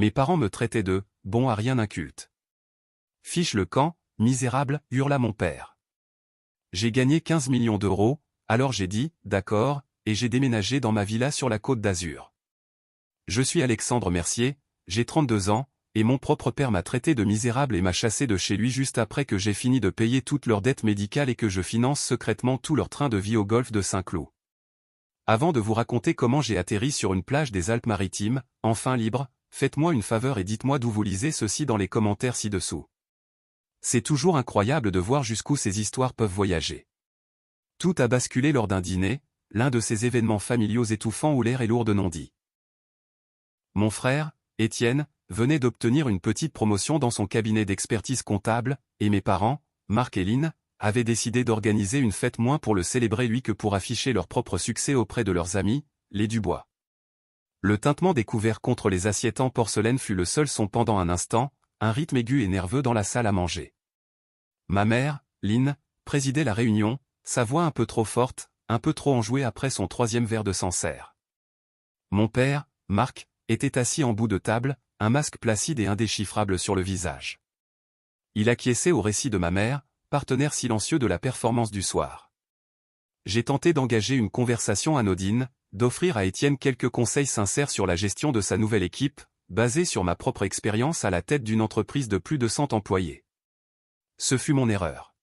Mes parents me traitaient de « bon à rien inculte ». Fiche le camp, misérable, hurla mon père. J'ai gagné 15 millions d'euros, alors j'ai dit « d'accord » et j'ai déménagé dans ma villa sur la Côte d'Azur. Je suis Alexandre Mercier, j'ai 32 ans, et mon propre père m'a traité de misérable et m'a chassé de chez lui juste après que j'ai fini de payer toutes leurs dettes médicales et que je finance secrètement tout leur train de vie au golfe de Saint-Cloud. Avant de vous raconter comment j'ai atterri sur une plage des Alpes-Maritimes, enfin libre, faites-moi une faveur et dites-moi d'où vous lisez ceci dans les commentaires ci-dessous. C'est toujours incroyable de voir jusqu'où ces histoires peuvent voyager. Tout a basculé lors d'un dîner, l'un de ces événements familiaux étouffants où l'air est lourd de non-dits. Mon frère, Étienne, venait d'obtenir une petite promotion dans son cabinet d'expertise comptable, et mes parents, Marc et Lynn, avaient décidé d'organiser une fête moins pour le célébrer lui que pour afficher leur propre succès auprès de leurs amis, les Dubois. Le tintement des couverts contre les assiettes en porcelaine fut le seul son pendant un instant, un rythme aigu et nerveux dans la salle à manger. Ma mère, Lynn, présidait la réunion, sa voix un peu trop forte, un peu trop enjouée après son 3e verre de Sancerre. Mon père, Marc, était assis en bout de table, un masque placide et indéchiffrable sur le visage. Il acquiesçait au récit de ma mère, partenaire silencieux de la performance du soir. J'ai tenté d'engager une conversation anodine, d'offrir à Étienne quelques conseils sincères sur la gestion de sa nouvelle équipe, basée sur ma propre expérience à la tête d'une entreprise de plus de 100 employés. Ce fut mon erreur.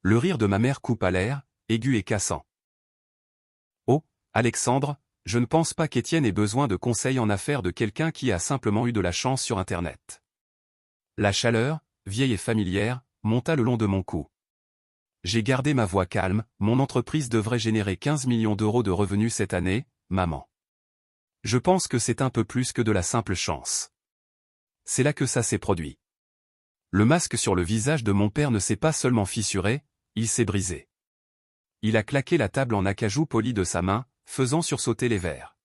Le rire de ma mère coupa l'air, aigu et cassant. Oh, Alexandre, je ne pense pas qu'Étienne ait besoin de conseils en affaires de quelqu'un qui a simplement eu de la chance sur Internet. La chaleur, vieille et familière, monta le long de mon cou. J'ai gardé ma voix calme, mon entreprise devrait générer 15 millions d'euros de revenus cette année, maman. Je pense que c'est un peu plus que de la simple chance. C'est là que ça s'est produit. Le masque sur le visage de mon père ne s'est pas seulement fissuré, il s'est brisé. Il a claqué la table en acajou poli de sa main, faisant sursauter les verres.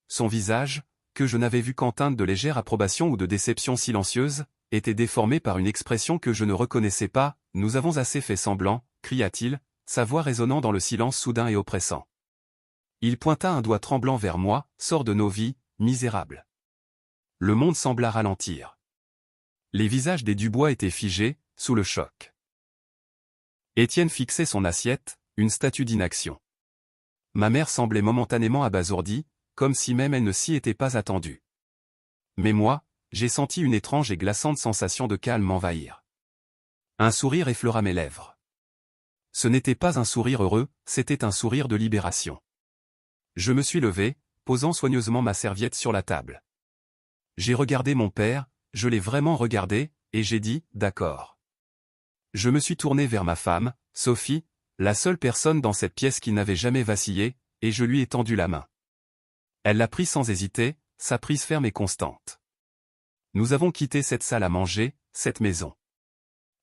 Son visage, que je n'avais vu qu'en teinte de légère approbation ou de déception silencieuse, était déformé par une expression que je ne reconnaissais pas. « Nous avons assez fait semblant », cria-t-il, sa voix résonnant dans le silence soudain et oppressant. Il pointa un doigt tremblant vers moi, « Sors de nos vies, misérable. » Le monde sembla ralentir. Les visages des Dubois étaient figés, sous le choc. Étienne fixait son assiette, une statue d'inaction. Ma mère semblait momentanément abasourdie, comme si même elle ne s'y était pas attendue. Mais moi, j'ai senti une étrange et glaçante sensation de calme m'envahir. Un sourire effleura mes lèvres. Ce n'était pas un sourire heureux, c'était un sourire de libération. Je me suis levé, posant soigneusement ma serviette sur la table. J'ai regardé mon père, je l'ai vraiment regardé, et j'ai dit « d'accord ». Je me suis tourné vers ma femme, Sophie, la seule personne dans cette pièce qui n'avait jamais vacillé, et je lui ai tendu la main. Elle l'a pris sans hésiter, sa prise ferme et constante. Nous avons quitté cette salle à manger, cette maison.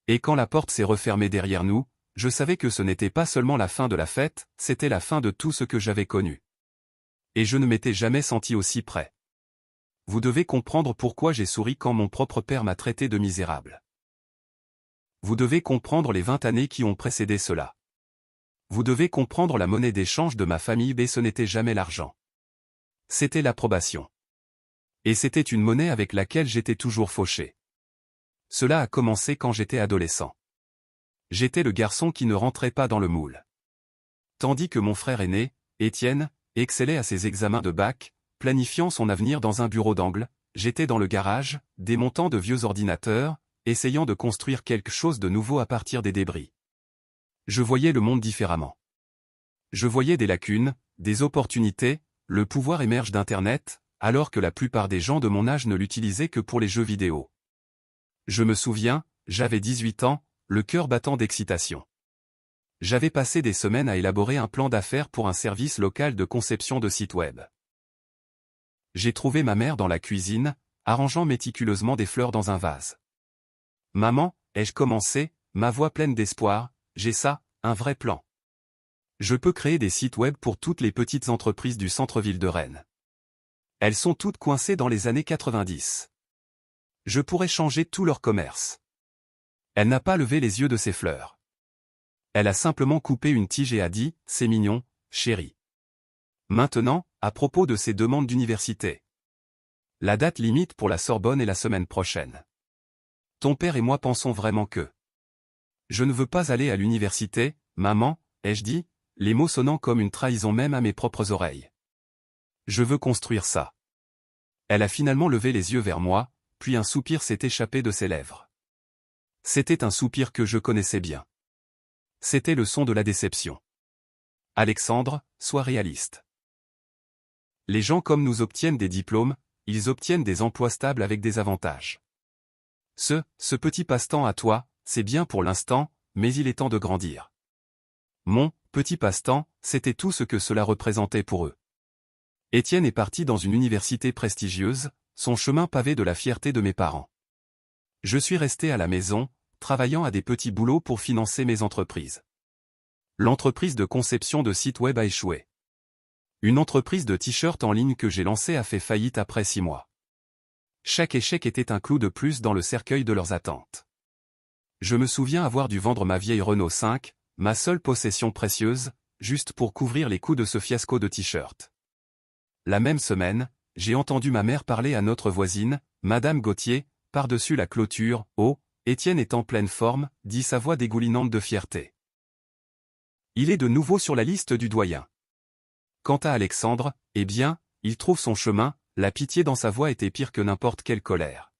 Et quand la porte s'est refermée derrière nous, je savais que ce n'était pas seulement la fin de la fête, c'était la fin de tout ce que j'avais connu. Et je ne m'étais jamais senti aussi près. Vous devez comprendre pourquoi j'ai souri quand mon propre père m'a traité de misérable. Vous devez comprendre les 20 années qui ont précédé cela. Vous devez comprendre la monnaie d'échange de ma famille, mais ce n'était jamais l'argent. C'était l'approbation. Et c'était une monnaie avec laquelle j'étais toujours fauché. Cela a commencé quand j'étais adolescent. J'étais le garçon qui ne rentrait pas dans le moule. Tandis que mon frère aîné, Étienne, excellait à ses examens de bac, planifiant son avenir dans un bureau d'angle, j'étais dans le garage, démontant de vieux ordinateurs, essayant de construire quelque chose de nouveau à partir des débris. Je voyais le monde différemment. Je voyais des lacunes, des opportunités, le pouvoir émerge d'Internet, alors que la plupart des gens de mon âge ne l'utilisaient que pour les jeux vidéo. Je me souviens, j'avais 18 ans, le cœur battant d'excitation. J'avais passé des semaines à élaborer un plan d'affaires pour un service local de conception de site web. J'ai trouvé ma mère dans la cuisine, arrangeant méticuleusement des fleurs dans un vase. « Maman », ai-je commencé, ma voix pleine d'espoir, « j'ai ça, un vrai plan. Je peux créer des sites web pour toutes les petites entreprises du centre-ville de Rennes. Elles sont toutes coincées dans les années 90. Je pourrais changer tout leur commerce. » Elle n'a pas levé les yeux de ses fleurs. Elle a simplement coupé une tige et a dit « C'est mignon, chérie. » Maintenant, à propos de ses demandes d'université. La date limite pour la Sorbonne est la semaine prochaine. Ton père et moi pensons vraiment que... Je ne veux pas aller à l'université, maman, ai-je dit, les mots sonnant comme une trahison même à mes propres oreilles. Je veux construire ça. Elle a finalement levé les yeux vers moi, puis un soupir s'est échappé de ses lèvres. C'était un soupir que je connaissais bien. C'était le son de la déception. Alexandre, sois réaliste. Les gens comme nous obtiennent des diplômes, ils obtiennent des emplois stables avec des avantages. Ce petit passe-temps à toi, c'est bien pour l'instant, mais il est temps de grandir. Mon petit passe-temps, c'était tout ce que cela représentait pour eux. Étienne est parti dans une université prestigieuse, son chemin pavé de la fierté de mes parents. Je suis resté à la maison, travaillant à des petits boulots pour financer mes entreprises. L'entreprise de conception de sites web a échoué. Une entreprise de t-shirts en ligne que j'ai lancée a fait faillite après 6 mois. Chaque échec était un clou de plus dans le cercueil de leurs attentes. Je me souviens avoir dû vendre ma vieille Renault 5, ma seule possession précieuse, juste pour couvrir les coûts de ce fiasco de t-shirt. La même semaine, j'ai entendu ma mère parler à notre voisine, Madame Gauthier, par-dessus la clôture. « Oh, Étienne est en pleine forme », dit sa voix dégoulinante de fierté. Il est de nouveau sur la liste du doyen. Quant à Alexandre, eh bien, il trouve son chemin, la pitié dans sa voix était pire que n'importe quelle colère.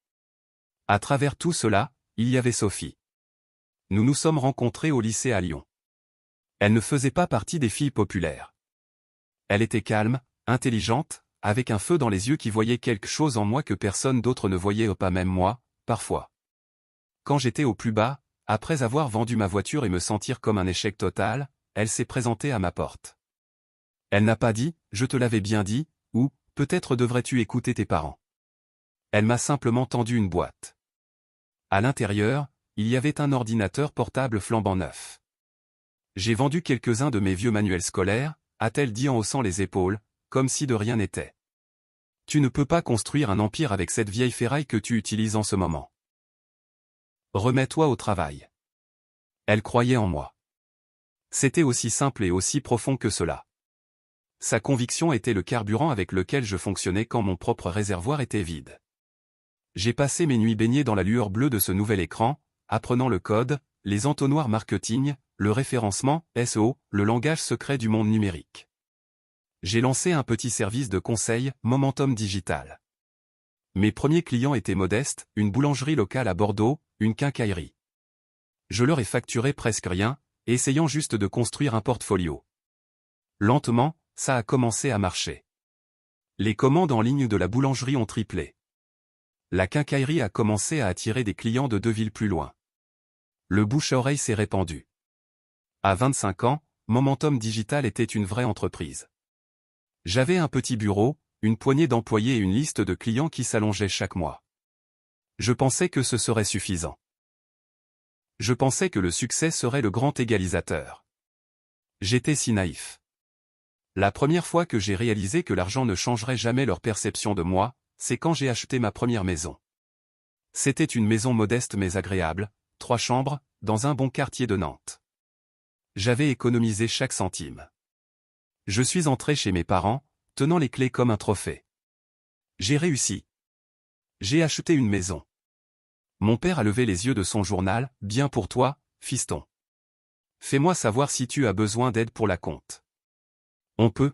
À travers tout cela, il y avait Sophie. Nous nous sommes rencontrés au lycée à Lyon. Elle ne faisait pas partie des filles populaires. Elle était calme, intelligente, avec un feu dans les yeux qui voyait quelque chose en moi que personne d'autre ne voyait, pas même moi, parfois. Quand j'étais au plus bas, après avoir vendu ma voiture et me sentir comme un échec total, elle s'est présentée à ma porte. Elle n'a pas dit « je te l'avais bien dit » ou « peut-être devrais-tu écouter tes parents ». Elle m'a simplement tendu une boîte. À l'intérieur, il y avait un ordinateur portable flambant neuf. J'ai vendu quelques-uns de mes vieux manuels scolaires, a-t-elle dit en haussant les épaules, comme si de rien n'était. Tu ne peux pas construire un empire avec cette vieille ferraille que tu utilises en ce moment. Remets-toi au travail. Elle croyait en moi. C'était aussi simple et aussi profond que cela. Sa conviction était le carburant avec lequel je fonctionnais quand mon propre réservoir était vide. J'ai passé mes nuits baignées dans la lueur bleue de ce nouvel écran, apprenant le code, les entonnoirs marketing, le référencement, SEO, le langage secret du monde numérique. J'ai lancé un petit service de conseil, Momentum Digital. Mes premiers clients étaient modestes, une boulangerie locale à Bordeaux, une quincaillerie. Je leur ai facturé presque rien, essayant juste de construire un portfolio. Lentement, ça a commencé à marcher. Les commandes en ligne de la boulangerie ont triplé. La quincaillerie a commencé à attirer des clients de 2 villes plus loin. Le bouche-à-oreille s'est répandu. À 25 ans, Momentum Digital était une vraie entreprise. J'avais un petit bureau, une poignée d'employés et une liste de clients qui s'allongeait chaque mois. Je pensais que ce serait suffisant. Je pensais que le succès serait le grand égalisateur. J'étais si naïf. La première fois que j'ai réalisé que l'argent ne changerait jamais leur perception de moi, c'est quand j'ai acheté ma première maison. C'était une maison modeste mais agréable, 3 chambres, dans un bon quartier de Nantes. J'avais économisé chaque centime. Je suis entré chez mes parents, tenant les clés comme un trophée. J'ai réussi. J'ai acheté une maison. Mon père a levé les yeux de son journal, « Bien pour toi, fiston. Fais-moi savoir si tu as besoin d'aide pour la compte. » On peut.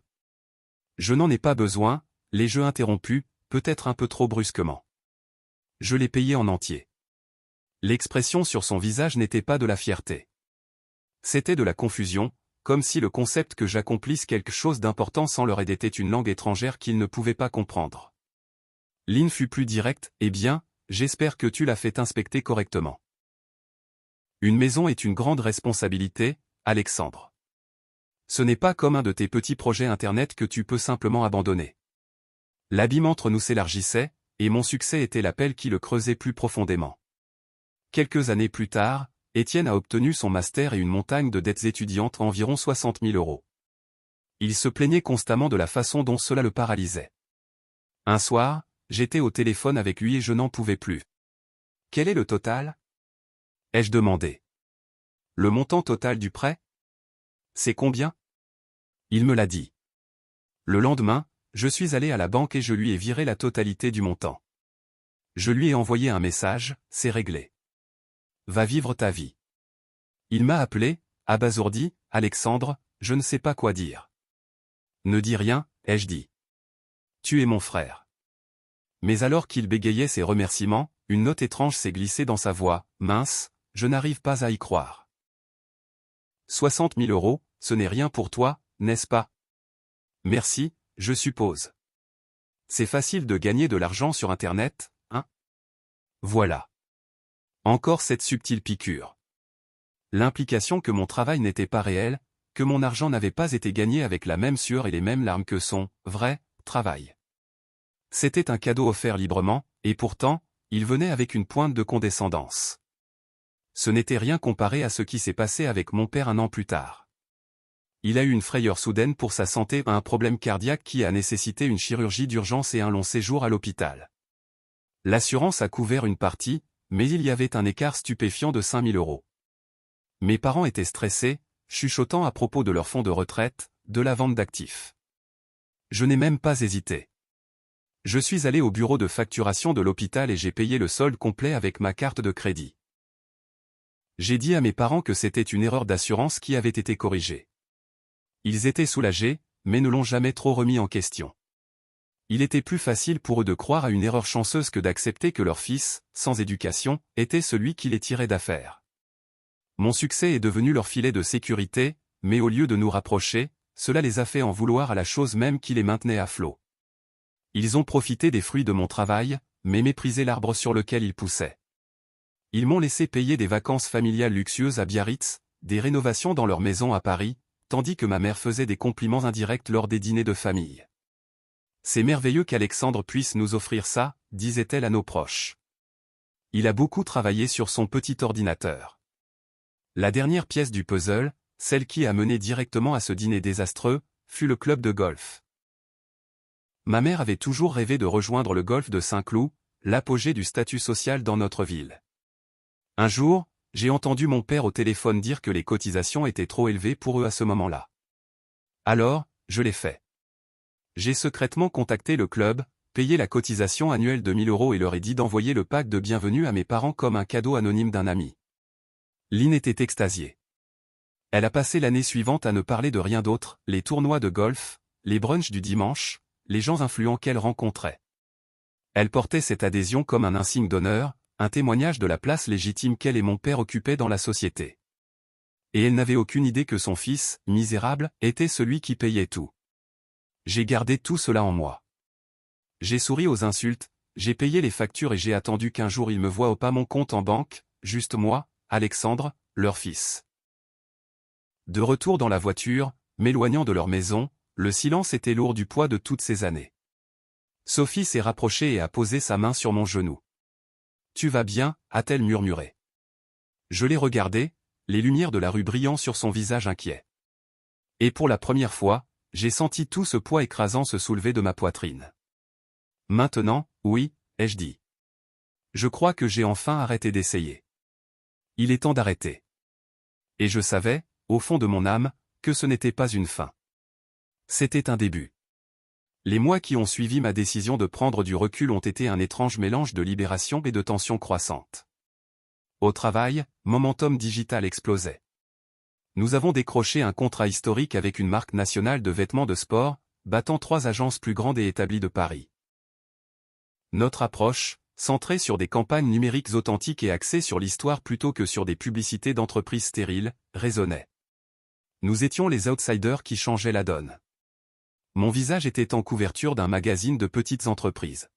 Je n'en ai pas besoin, les jeux interrompus, peut-être un peu trop brusquement. Je l'ai payé en entier. L'expression sur son visage n'était pas de la fierté. C'était de la confusion, comme si le concept que j'accomplisse quelque chose d'important sans leur aide était une langue étrangère qu'ils ne pouvaient pas comprendre. Lynn fut plus directe, « Eh bien, j'espère que tu l'as fait inspecter correctement. » Une maison est une grande responsabilité, Alexandre. Ce n'est pas comme un de tes petits projets internet que tu peux simplement abandonner. L'abîme entre nous s'élargissait, et mon succès était l'appel qui le creusait plus profondément. Quelques années plus tard, Étienne a obtenu son master et une montagne de dettes étudiantes, environ 60 000 €. Il se plaignait constamment de la façon dont cela le paralysait. Un soir, j'étais au téléphone avec lui et je n'en pouvais plus. « Quel est le total ?» ai-je demandé. « Le montant total du prêt ? C'est combien ?» Il me l'a dit. Le lendemain, je suis allé à la banque et je lui ai viré la totalité du montant. Je lui ai envoyé un message, c'est réglé. Va vivre ta vie. Il m'a appelé, abasourdi, Alexandre, je ne sais pas quoi dire. Ne dis rien, ai-je dit. Tu es mon frère. Mais alors qu'il bégayait ses remerciements, une note étrange s'est glissée dans sa voix, mince, je n'arrive pas à y croire. 60 000 €, ce n'est rien pour toi, n'est-ce pas? Merci, je suppose. C'est facile de gagner de l'argent sur Internet, hein? Voilà. Encore cette subtile piqûre. L'implication que mon travail n'était pas réel, que mon argent n'avait pas été gagné avec la même sueur et les mêmes larmes que son vrai travail. C'était un cadeau offert librement, et pourtant, il venait avec une pointe de condescendance. Ce n'était rien comparé à ce qui s'est passé avec mon père un an plus tard. Il a eu une frayeur soudaine pour sa santé, un problème cardiaque qui a nécessité une chirurgie d'urgence et un long séjour à l'hôpital. L'assurance a couvert une partie, mais il y avait un écart stupéfiant de 5 000 €. Mes parents étaient stressés, chuchotant à propos de leur fonds de retraite, de la vente d'actifs. Je n'ai même pas hésité. Je suis allé au bureau de facturation de l'hôpital et j'ai payé le solde complet avec ma carte de crédit. J'ai dit à mes parents que c'était une erreur d'assurance qui avait été corrigée. Ils étaient soulagés, mais ne l'ont jamais trop remis en question. Il était plus facile pour eux de croire à une erreur chanceuse que d'accepter que leur fils, sans éducation, était celui qui les tirait d'affaire. Mon succès est devenu leur filet de sécurité, mais au lieu de nous rapprocher, cela les a fait en vouloir à la chose même qui les maintenait à flot. Ils ont profité des fruits de mon travail, mais méprisé l'arbre sur lequel ils poussaient. Ils m'ont laissé payer des vacances familiales luxueuses à Biarritz, des rénovations dans leur maison à Paris, tandis que ma mère faisait des compliments indirects lors des dîners de famille. C'est merveilleux qu'Alexandre puisse nous offrir ça, disait-elle à nos proches. Il a beaucoup travaillé sur son petit ordinateur. La dernière pièce du puzzle, celle qui a mené directement à ce dîner désastreux, fut le club de golf. Ma mère avait toujours rêvé de rejoindre le golf de Saint-Cloud, l'apogée du statut social dans notre ville. Un jour, j'ai entendu mon père au téléphone dire que les cotisations étaient trop élevées pour eux à ce moment-là. Alors, je l'ai fait. J'ai secrètement contacté le club, payé la cotisation annuelle de 1 000 € et leur ai dit d'envoyer le pack de bienvenue à mes parents comme un cadeau anonyme d'un ami. Lynn était extasiée. Elle a passé l'année suivante à ne parler de rien d'autre, les tournois de golf, les brunchs du dimanche, les gens influents qu'elle rencontrait. Elle portait cette adhésion comme un insigne d'honneur, un témoignage de la place légitime qu'elle et mon père occupaient dans la société. Et elle n'avait aucune idée que son fils, misérable, était celui qui payait tout. J'ai gardé tout cela en moi. J'ai souri aux insultes, j'ai payé les factures et j'ai attendu qu'un jour ils me voient au pas mon compte en banque, juste moi, Alexandre, leur fils. De retour dans la voiture, m'éloignant de leur maison, le silence était lourd du poids de toutes ces années. Sophie s'est rapprochée et a posé sa main sur mon genou. « Tu vas bien » a-t-elle murmuré. Je l'ai regardée, les lumières de la rue brillant sur son visage inquiet. Et pour la première fois, j'ai senti tout ce poids écrasant se soulever de ma poitrine. Maintenant, oui, ai-je dit. Je crois que j'ai enfin arrêté d'essayer. Il est temps d'arrêter. Et je savais, au fond de mon âme, que ce n'était pas une fin. C'était un début. Les mois qui ont suivi ma décision de prendre du recul ont été un étrange mélange de libération et de tension croissante. Au travail, Momentum Digital explosait. Nous avons décroché un contrat historique avec une marque nationale de vêtements de sport, battant 3 agences plus grandes et établies de Paris. Notre approche, centrée sur des campagnes numériques authentiques et axée sur l'histoire plutôt que sur des publicités d'entreprises stériles, résonnait. Nous étions les outsiders qui changeaient la donne. Mon visage était en couverture d'un magazine de petites entreprises.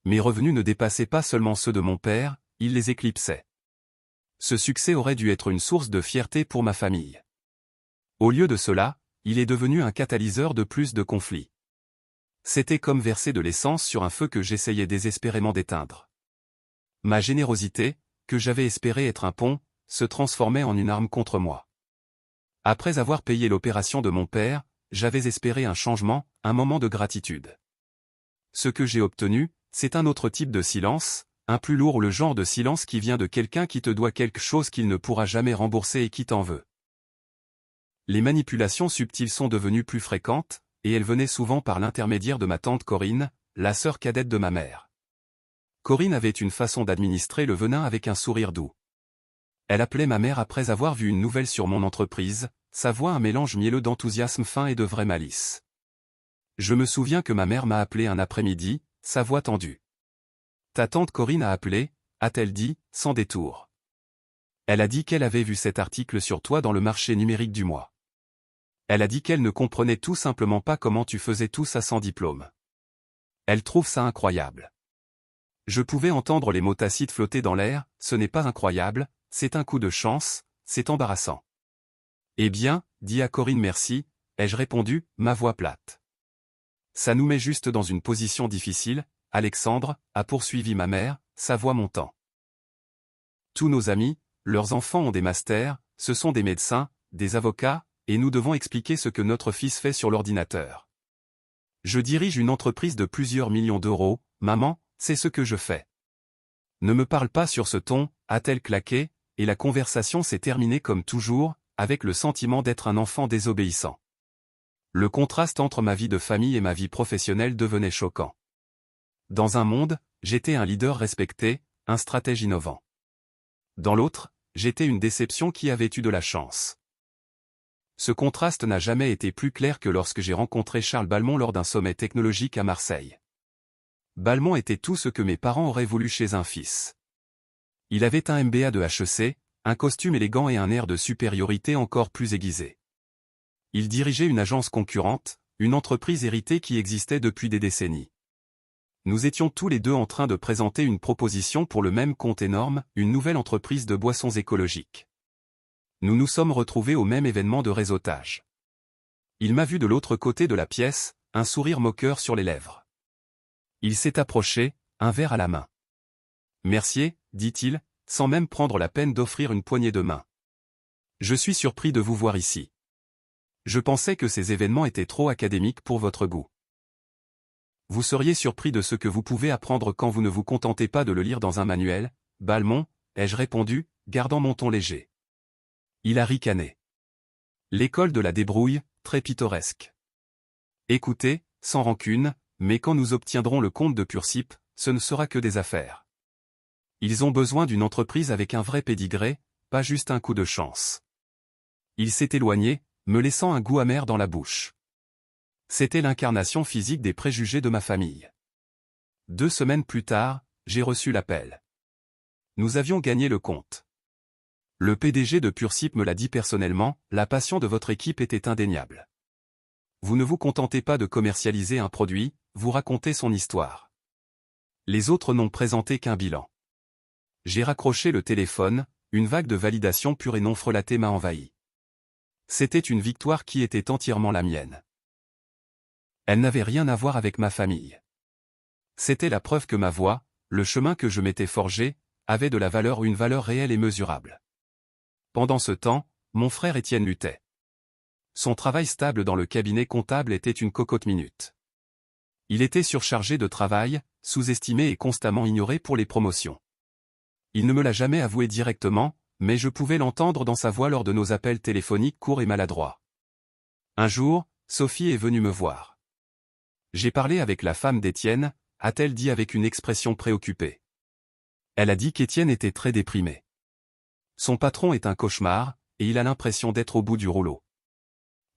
Mes revenus ne dépassaient pas seulement ceux de mon père, ils les éclipsaient. Ce succès aurait dû être une source de fierté pour ma famille. Au lieu de cela, il est devenu un catalyseur de plus de conflits. C'était comme verser de l'essence sur un feu que j'essayais désespérément d'éteindre. Ma générosité, que j'avais espéré être un pont, se transformait en une arme contre moi. Après avoir payé l'opération de mon père, j'avais espéré un changement, un moment de gratitude. Ce que j'ai obtenu, c'est un autre type de silence, un plus lourd, le genre de silence qui vient de quelqu'un qui te doit quelque chose qu'il ne pourra jamais rembourser et qui t'en veut. Les manipulations subtiles sont devenues plus fréquentes, et elle venait souvent par l'intermédiaire de ma tante Corinne, la sœur cadette de ma mère. Corinne avait une façon d'administrer le venin avec un sourire doux. Elle appelait ma mère après avoir vu une nouvelle sur mon entreprise, sa voix un mélange mielleux d'enthousiasme fin et de vraie malice. Je me souviens que ma mère m'a appelé un après-midi, sa voix tendue. Ta tante Corinne a appelé, a-t-elle dit, sans détour. Elle a dit qu'elle avait vu cet article sur toi dans le marché numérique du mois. Elle a dit qu'elle ne comprenait tout simplement pas comment tu faisais tout ça sans diplôme. Elle trouve ça incroyable. Je pouvais entendre les mots tacites flotter dans l'air, ce n'est pas incroyable, c'est un coup de chance, c'est embarrassant. Eh bien, dis à Corinne merci, ai-je répondu, ma voix plate. Ça nous met juste dans une position difficile, Alexandre, a poursuivi ma mère, sa voix montant. Tous nos amis, leurs enfants ont des masters, ce sont des médecins, des avocats, et nous devons expliquer ce que notre fils fait sur l'ordinateur. Je dirige une entreprise de plusieurs millions d'euros, maman, c'est ce que je fais. Ne me parle pas sur ce ton, a-t-elle claqué, et la conversation s'est terminée comme toujours, avec le sentiment d'être un enfant désobéissant. Le contraste entre ma vie de famille et ma vie professionnelle devenait choquant. Dans un monde, j'étais un leader respecté, un stratège innovant. Dans l'autre, j'étais une déception qui avait eu de la chance. Ce contraste n'a jamais été plus clair que lorsque j'ai rencontré Charles Balmont lors d'un sommet technologique à Marseille. Balmont était tout ce que mes parents auraient voulu chez un fils. Il avait un MBA de HEC, un costume élégant et un air de supériorité encore plus aiguisé. Il dirigeait une agence concurrente, une entreprise héritée qui existait depuis des décennies. Nous étions tous les deux en train de présenter une proposition pour le même compte énorme, une nouvelle entreprise de boissons écologiques. Nous nous sommes retrouvés au même événement de réseautage. Il m'a vu de l'autre côté de la pièce, un sourire moqueur sur les lèvres. Il s'est approché, un verre à la main. Mercier, dit-il, sans même prendre la peine d'offrir une poignée de main. Je suis surpris de vous voir ici. Je pensais que ces événements étaient trop académiques pour votre goût. Vous seriez surpris de ce que vous pouvez apprendre quand vous ne vous contentez pas de le lire dans un manuel, Balmont, ai-je répondu, gardant mon ton léger. Il a ricané. L'école de la débrouille, très pittoresque. Écoutez, sans rancune, mais quand nous obtiendrons le compte de Purcyp, ce ne sera que des affaires. Ils ont besoin d'une entreprise avec un vrai pédigré, pas juste un coup de chance. Il s'est éloigné, me laissant un goût amer dans la bouche. C'était l'incarnation physique des préjugés de ma famille. 2 semaines plus tard, j'ai reçu l'appel. Nous avions gagné le compte. Le PDG de Purcyp me l'a dit personnellement, la passion de votre équipe était indéniable. Vous ne vous contentez pas de commercialiser un produit, vous racontez son histoire. Les autres n'ont présenté qu'un bilan. J'ai raccroché le téléphone, une vague de validation pure et non frelatée m'a envahi. C'était une victoire qui était entièrement la mienne. Elle n'avait rien à voir avec ma famille. C'était la preuve que ma voix, le chemin que je m'étais forgé, avait de la valeur, une valeur réelle et mesurable. Pendant ce temps, mon frère Étienne luttait. Son travail stable dans le cabinet comptable était une cocotte minute. Il était surchargé de travail, sous-estimé et constamment ignoré pour les promotions. Il ne me l'a jamais avoué directement, mais je pouvais l'entendre dans sa voix lors de nos appels téléphoniques courts et maladroits. Un jour, Sophie est venue me voir. J'ai parlé avec la femme d'Étienne, a-t-elle dit avec une expression préoccupée. Elle a dit qu'Étienne était très déprimé. Son patron est un cauchemar, et il a l'impression d'être au bout du rouleau.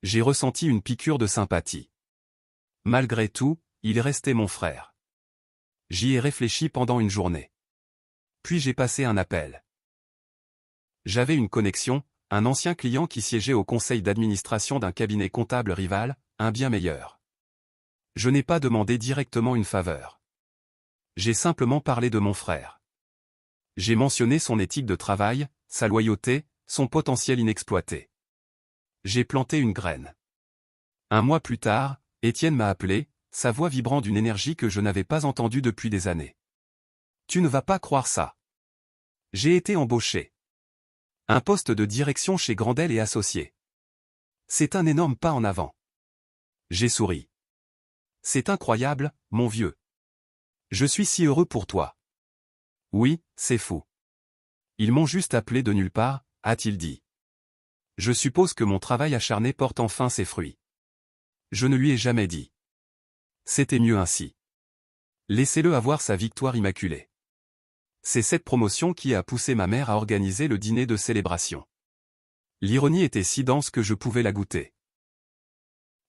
J'ai ressenti une piqûre de sympathie. Malgré tout, il restait mon frère. J'y ai réfléchi pendant une journée. Puis j'ai passé un appel. J'avais une connexion, un ancien client qui siégeait au conseil d'administration d'un cabinet comptable rival, un bien meilleur. Je n'ai pas demandé directement une faveur. J'ai simplement parlé de mon frère. J'ai mentionné son éthique de travail, sa loyauté, son potentiel inexploité. J'ai planté une graine. 1 mois plus tard, Étienne m'a appelé, sa voix vibrant d'une énergie que je n'avais pas entendue depuis des années. Tu ne vas pas croire ça. J'ai été embauché. Un poste de direction chez Grandel et Associés. C'est un énorme pas en avant. J'ai souri. C'est incroyable, mon vieux. Je suis si heureux pour toi. Oui, c'est fou. Ils m'ont juste appelé de nulle part, a-t-il dit. Je suppose que mon travail acharné porte enfin ses fruits. Je ne lui ai jamais dit. C'était mieux ainsi. Laissez-le avoir sa victoire immaculée. C'est cette promotion qui a poussé ma mère à organiser le dîner de célébration. L'ironie était si dense que je pouvais la goûter.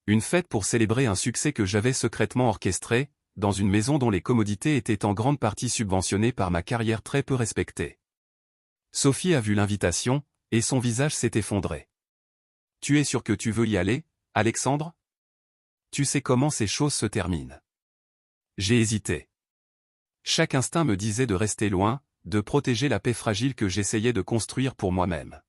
Une fête pour célébrer un succès que j'avais secrètement orchestré, dans une maison dont les commodités étaient en grande partie subventionnées par ma carrière très peu respectée. Sophie a vu l'invitation, et son visage s'est effondré. « Tu es sûr que tu veux y aller, Alexandre ? Tu sais comment ces choses se terminent. » J'ai hésité. Chaque instinct me disait de rester loin, de protéger la paix fragile que j'essayais de construire pour moi-même.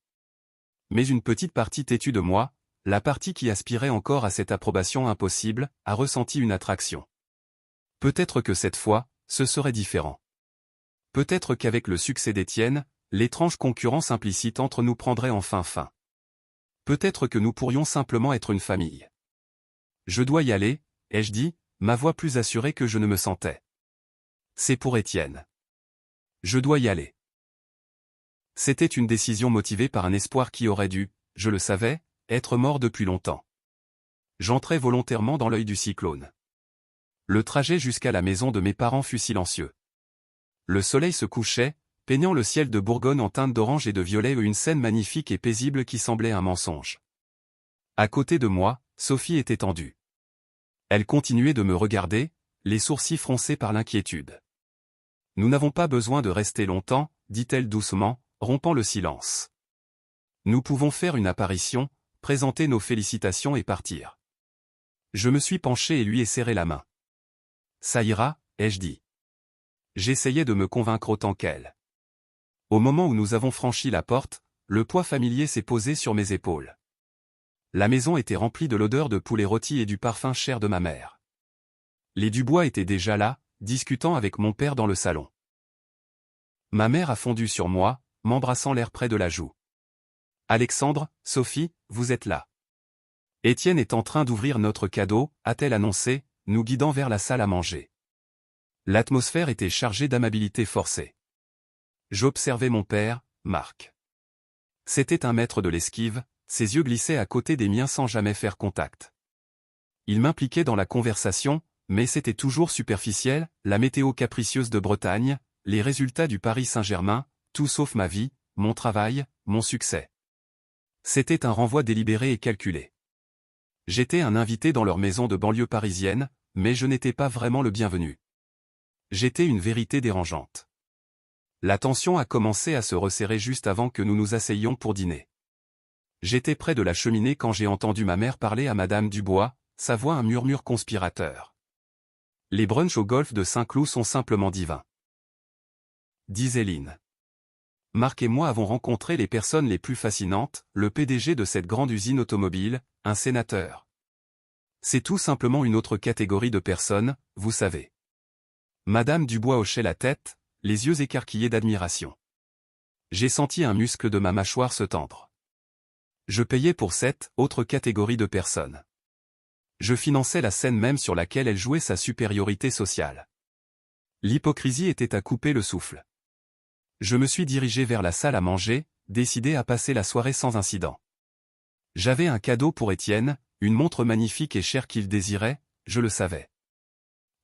Mais une petite partie têtue de moi, la partie qui aspirait encore à cette approbation impossible, a ressenti une attraction. Peut-être que cette fois, ce serait différent. Peut-être qu'avec le succès d'Étienne, l'étrange concurrence implicite entre nous prendrait enfin fin. Peut-être que nous pourrions simplement être une famille. Je dois y aller, ai-je dit, ma voix plus assurée que je ne me sentais. C'est pour Étienne. Je dois y aller. C'était une décision motivée par un espoir qui aurait dû, je le savais, être mort depuis longtemps. J'entrai volontairement dans l'œil du cyclone. Le trajet jusqu'à la maison de mes parents fut silencieux. Le soleil se couchait, peignant le ciel de Bourgogne en teintes d'orange et de violet, une scène magnifique et paisible qui semblait un mensonge. À côté de moi, Sophie était tendue. Elle continuait de me regarder, les sourcils froncés par l'inquiétude. « Nous n'avons pas besoin de rester longtemps, dit-elle doucement, rompant le silence. Nous pouvons faire une apparition, présenter nos félicitations et partir. » Je me suis penché et lui ai serré la main. « Ça ira, ai-je dit. » J'essayais de me convaincre autant qu'elle. Au moment où nous avons franchi la porte, le poids familier s'est posé sur mes épaules. La maison était remplie de l'odeur de poulet rôti et du parfum cher de ma mère. Les Dubois étaient déjà là, discutant avec mon père dans le salon. Ma mère a fondu sur moi, m'embrassant l'air près de la joue. « Alexandre, Sophie, vous êtes là. Étienne est en train d'ouvrir notre cadeau, a-t-elle annoncé, nous guidant vers la salle à manger. L'atmosphère était chargée d'amabilité forcée. J'observais mon père, Marc. C'était un maître de l'esquive, ses yeux glissaient à côté des miens sans jamais faire contact. Il m'impliquait dans la conversation, mais c'était toujours superficiel, la météo capricieuse de Bretagne, les résultats du Paris Saint-Germain, tout sauf ma vie, mon travail, mon succès. C'était un renvoi délibéré et calculé. J'étais un invité dans leur maison de banlieue parisienne, mais je n'étais pas vraiment le bienvenu. J'étais une vérité dérangeante. La tension a commencé à se resserrer juste avant que nous nous asseyions pour dîner. J'étais près de la cheminée quand j'ai entendu ma mère parler à Madame Dubois, sa voix un murmure conspirateur. « Les brunchs au golf de Saint-Cloud sont simplement divins. » disait Lynn. Marc et moi avons rencontré les personnes les plus fascinantes, le PDG de cette grande usine automobile, un sénateur. C'est tout simplement une autre catégorie de personnes, vous savez. Madame Dubois hochait la tête, les yeux écarquillés d'admiration. J'ai senti un muscle de ma mâchoire se tendre. Je payais pour cette autre catégorie de personnes. Je finançais la scène même sur laquelle elle jouait sa supériorité sociale. L'hypocrisie était à couper le souffle. Je me suis dirigé vers la salle à manger, décidé à passer la soirée sans incident. J'avais un cadeau pour Étienne, une montre magnifique et chère qu'il désirait, je le savais.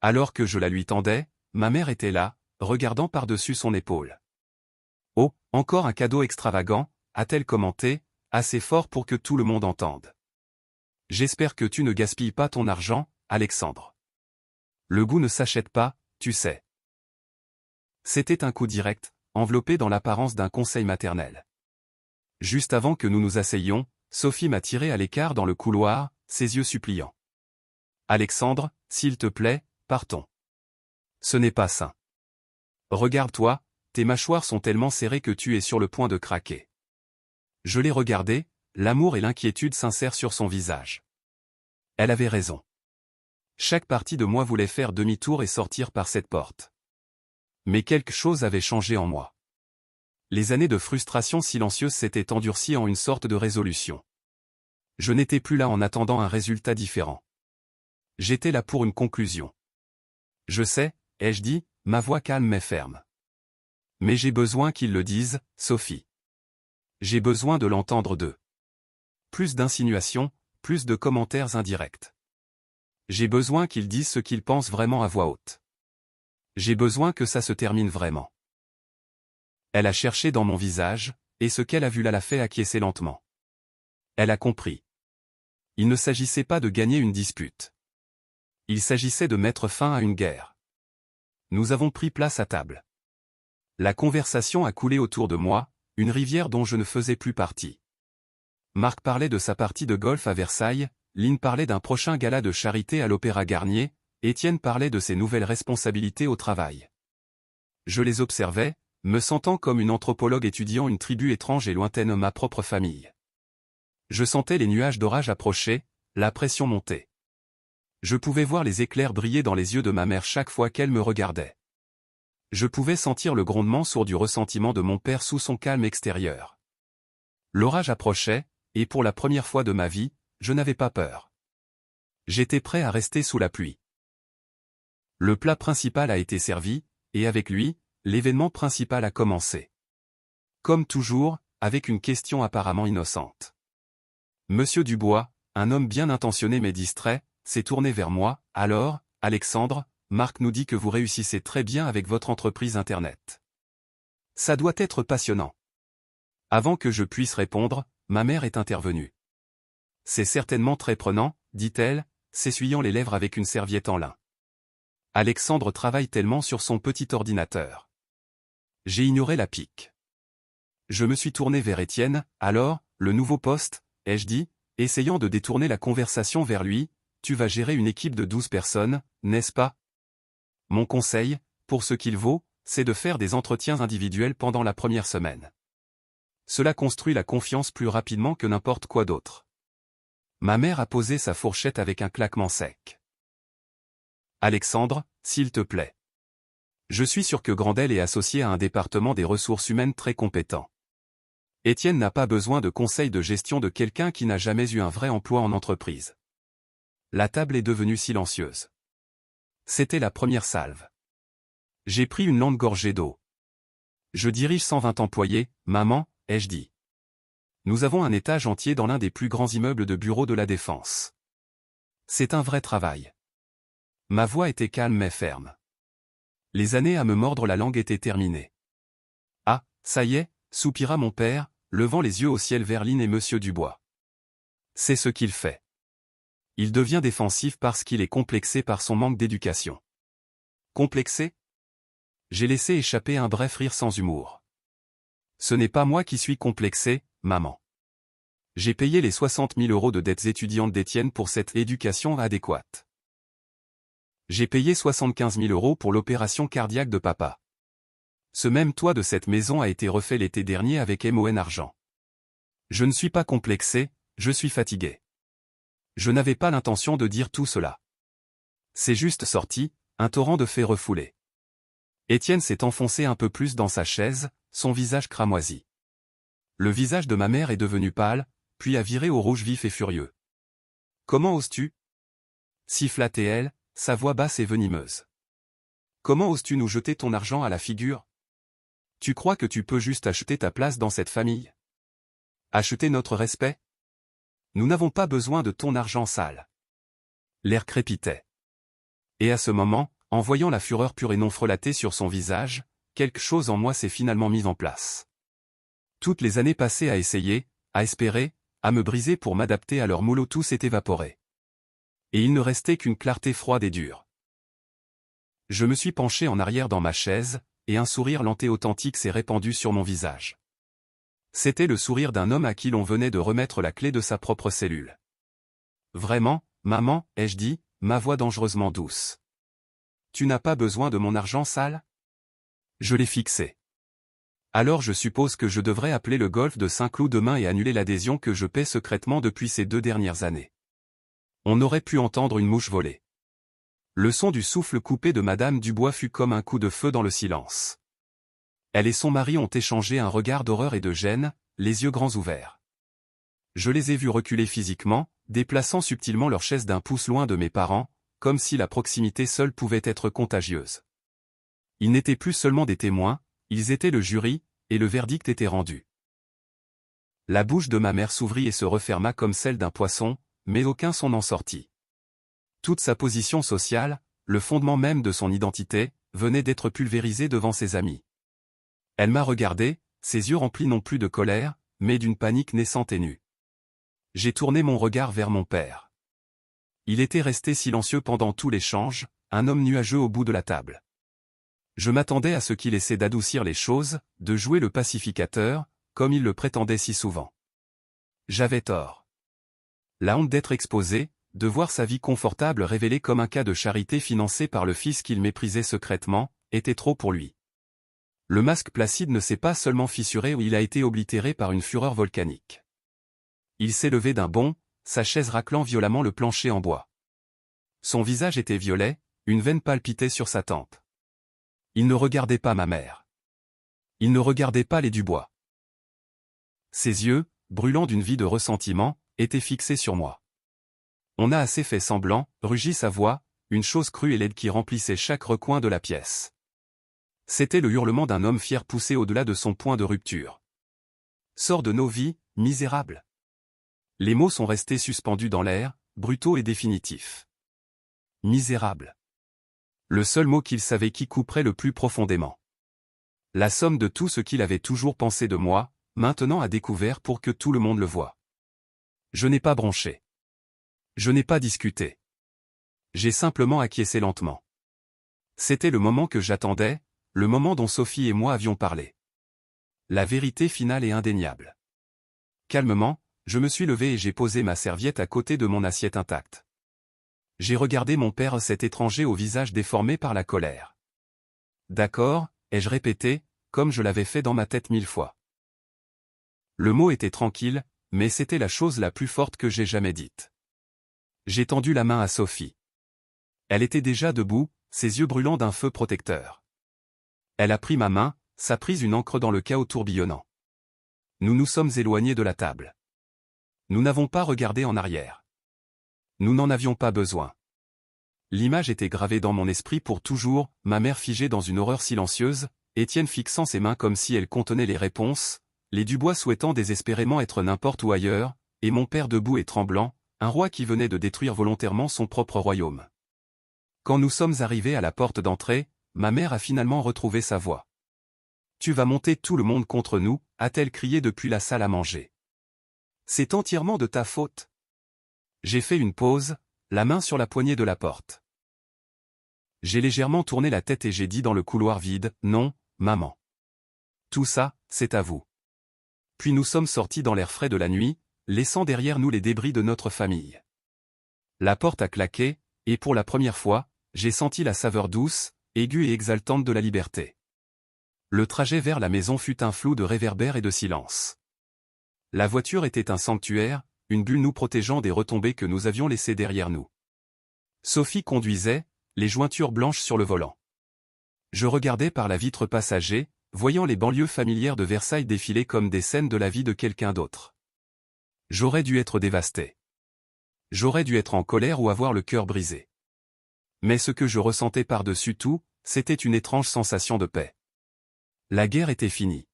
Alors que je la lui tendais, ma mère était là, regardant par-dessus son épaule. « Oh, encore un cadeau extravagant », a-t-elle commenté, assez fort pour que tout le monde entende. « J'espère que tu ne gaspilles pas ton argent, Alexandre. Le goût ne s'achète pas, tu sais. » C'était un coup direct, enveloppé dans l'apparence d'un conseil maternel. Juste avant que nous nous asseyions, Sophie m'a tiré à l'écart dans le couloir, ses yeux suppliants. « Alexandre, s'il te plaît, partons. Ce n'est pas sain. Regarde-toi, tes mâchoires sont tellement serrées que tu es sur le point de craquer. » Je l'ai regardée, l'amour et l'inquiétude sincères sur son visage. Elle avait raison. Chaque partie de moi voulait faire demi-tour et sortir par cette porte. Mais quelque chose avait changé en moi. Les années de frustration silencieuse s'étaient endurcies en une sorte de résolution. Je n'étais plus là en attendant un résultat différent. J'étais là pour une conclusion. Je sais, ai-je dit, ma voix calme mais ferme. Mais j'ai besoin qu'ils le disent, Sophie. J'ai besoin de l'entendre d'eux. Plus d'insinuations, plus de commentaires indirects. J'ai besoin qu'ils disent ce qu'ils pensent vraiment à voix haute. J'ai besoin que ça se termine vraiment. Elle a cherché dans mon visage, et ce qu'elle a vu là l'a fait acquiescer lentement. Elle a compris. Il ne s'agissait pas de gagner une dispute. Il s'agissait de mettre fin à une guerre. Nous avons pris place à table. La conversation a coulé autour de moi, une rivière dont je ne faisais plus partie. Marc parlait de sa partie de golf à Versailles, Lynn parlait d'un prochain gala de charité à l'Opéra Garnier, Étienne parlait de ses nouvelles responsabilités au travail. Je les observais, me sentant comme une anthropologue étudiant une tribu étrange et lointaine, ma propre famille. Je sentais les nuages d'orage approcher, la pression monter. Je pouvais voir les éclairs briller dans les yeux de ma mère chaque fois qu'elle me regardait. Je pouvais sentir le grondement sourd du ressentiment de mon père sous son calme extérieur. L'orage approchait, et pour la première fois de ma vie, je n'avais pas peur. J'étais prêt à rester sous la pluie. Le plat principal a été servi, et avec lui, l'événement principal a commencé. Comme toujours, avec une question apparemment innocente. Monsieur Dubois, un homme bien intentionné mais distrait, s'est tourné vers moi. Alors, Alexandre, Marc nous dit que vous réussissez très bien avec votre entreprise Internet. Ça doit être passionnant. Avant que je puisse répondre, ma mère est intervenue. C'est certainement très prenant, dit-elle, s'essuyant les lèvres avec une serviette en lin. Alexandre travaille tellement sur son petit ordinateur. J'ai ignoré la pique. Je me suis tourné vers Étienne. Alors, le nouveau poste, ai-je dit, essayant de détourner la conversation vers lui, tu vas gérer une équipe de 12 personnes, n'est-ce pas? Mon conseil, pour ce qu'il vaut, c'est de faire des entretiens individuels pendant la première semaine. Cela construit la confiance plus rapidement que n'importe quoi d'autre. Ma mère a posé sa fourchette avec un claquement sec. Alexandre, s'il te plaît. Je suis sûr que Grandel est associé à un département des ressources humaines très compétent. Étienne n'a pas besoin de conseils de gestion de quelqu'un qui n'a jamais eu un vrai emploi en entreprise. La table est devenue silencieuse. C'était la première salve. J'ai pris une longue gorgée d'eau. Je dirige 120 employés, maman, ai-je dit. Nous avons un étage entier dans l'un des plus grands immeubles de bureaux de la Défense. C'est un vrai travail. Ma voix était calme mais ferme. Les années à me mordre la langue étaient terminées. Ah, ça y est, soupira mon père, levant les yeux au ciel vers Lynn et Monsieur Dubois. C'est ce qu'il fait. Il devient défensif parce qu'il est complexé par son manque d'éducation. Complexé? J'ai laissé échapper un bref rire sans humour. Ce n'est pas moi qui suis complexé, maman. J'ai payé les 60 000 € de dettes étudiantes d'Étienne pour cette éducation adéquate. J'ai payé 75 000 € pour l'opération cardiaque de papa. Ce même toit de cette maison a été refait l'été dernier avec MON Argent. Je ne suis pas complexé, je suis fatigué. Je n'avais pas l'intention de dire tout cela. C'est juste sorti, un torrent de faits refoulés. Étienne s'est enfoncé un peu plus dans sa chaise, son visage cramoisi. Le visage de ma mère est devenu pâle, puis a viré au rouge vif et furieux. Comment oses-tu? Sifflait-elle, sa voix basse et venimeuse. Comment oses-tu nous jeter ton argent à la figure? Tu crois que tu peux juste acheter ta place dans cette famille? Acheter notre respect? Nous n'avons pas besoin de ton argent sale. L'air crépitait. Et à ce moment, en voyant la fureur pure et non frelatée sur son visage, quelque chose en moi s'est finalement mis en place. Toutes les années passées à essayer, à espérer, à me briser pour m'adapter à leur moule, tout s'est évaporé. Et il ne restait qu'une clarté froide et dure. Je me suis penché en arrière dans ma chaise, et un sourire lent et authentique s'est répandu sur mon visage. C'était le sourire d'un homme à qui l'on venait de remettre la clé de sa propre cellule. Vraiment, maman, ai-je dit, ma voix dangereusement douce. Tu n'as pas besoin de mon argent sale? Je l'ai fixé. Alors je suppose que je devrais appeler le golf de Saint-Cloud demain et annuler l'adhésion que je paie secrètement depuis ces 2 dernières années. On aurait pu entendre une mouche voler. Le son du souffle coupé de Madame Dubois fut comme un coup de feu dans le silence. Elle et son mari ont échangé un regard d'horreur et de gêne, les yeux grands ouverts. Je les ai vus reculer physiquement, déplaçant subtilement leur chaise d'un pouce loin de mes parents, comme si la proximité seule pouvait être contagieuse. Ils n'étaient plus seulement des témoins, ils étaient le jury, et le verdict était rendu. La bouche de ma mère s'ouvrit et se referma comme celle d'un poisson, mais aucun son n'en sortit. Toute sa position sociale, le fondement même de son identité, venait d'être pulvérisé devant ses amis. Elle m'a regardé, ses yeux remplis non plus de colère, mais d'une panique naissante et nue. J'ai tourné mon regard vers mon père. Il était resté silencieux pendant tout l'échange, un homme nuageux au bout de la table. Je m'attendais à ce qu'il essaie d'adoucir les choses, de jouer le pacificateur, comme il le prétendait si souvent. J'avais tort. La honte d'être exposé, de voir sa vie confortable révélée comme un cas de charité financé par le fils qu'il méprisait secrètement, était trop pour lui. Le masque placide ne s'est pas seulement fissuré ou il a été oblitéré par une fureur volcanique. Il s'est levé d'un bond, sa chaise raclant violemment le plancher en bois. Son visage était violet, une veine palpitait sur sa tempe. Il ne regardait pas ma mère. Il ne regardait pas les Dubois. Ses yeux, brûlants d'une vie de ressentiment, étaient fixés sur moi. On a assez fait semblant, rugit sa voix, une chose crue et laide qui remplissait chaque recoin de la pièce. C'était le hurlement d'un homme fier poussé au-delà de son point de rupture. Sors de nos vies, misérable. Les mots sont restés suspendus dans l'air, brutaux et définitifs. Misérable. Le seul mot qu'il savait qui couperait le plus profondément. La somme de tout ce qu'il avait toujours pensé de moi, maintenant à découvert pour que tout le monde le voie. Je n'ai pas bronché. Je n'ai pas discuté. J'ai simplement acquiescé lentement. C'était le moment que j'attendais, le moment dont Sophie et moi avions parlé. La vérité finale et indéniable. Calmement, je me suis levé et j'ai posé ma serviette à côté de mon assiette intacte. J'ai regardé mon père, cet étranger au visage déformé par la colère. D'accord, ai-je répété, comme je l'avais fait dans ma tête 1000 fois. Le mot était tranquille, mais c'était la chose la plus forte que j'ai jamais dite. J'ai tendu la main à Sophie. Elle était déjà debout, ses yeux brûlants d'un feu protecteur. Elle a pris ma main, sa prise une encre dans le chaos tourbillonnant. Nous nous sommes éloignés de la table. Nous n'avons pas regardé en arrière. Nous n'en avions pas besoin. L'image était gravée dans mon esprit pour toujours, ma mère figée dans une horreur silencieuse, Étienne fixant ses mains comme si elles contenaient les réponses, les Dubois souhaitant désespérément être n'importe où ailleurs, et mon père debout et tremblant, un roi qui venait de détruire volontairement son propre royaume. Quand nous sommes arrivés à la porte d'entrée, ma mère a finalement retrouvé sa voix. « Tu vas monter tout le monde contre nous », a-t-elle crié depuis la salle à manger. « C'est entièrement de ta faute. » J'ai fait une pause, la main sur la poignée de la porte. J'ai légèrement tourné la tête et j'ai dit dans le couloir vide, « Non, maman. Tout ça, c'est à vous. » Puis nous sommes sortis dans l'air frais de la nuit, laissant derrière nous les débris de notre famille. La porte a claqué, et pour la première fois, j'ai senti la saveur douce, aiguë et exaltante de la liberté. Le trajet vers la maison fut un flou de réverbères et de silence. La voiture était un sanctuaire, une bulle nous protégeant des retombées que nous avions laissées derrière nous. Sophie conduisait, les jointures blanches sur le volant. Je regardais par la vitre passager, voyant les banlieues familières de Versailles défiler comme des scènes de la vie de quelqu'un d'autre. J'aurais dû être dévasté. J'aurais dû être en colère ou avoir le cœur brisé. Mais ce que je ressentais par-dessus tout, c'était une étrange sensation de paix. La guerre était finie.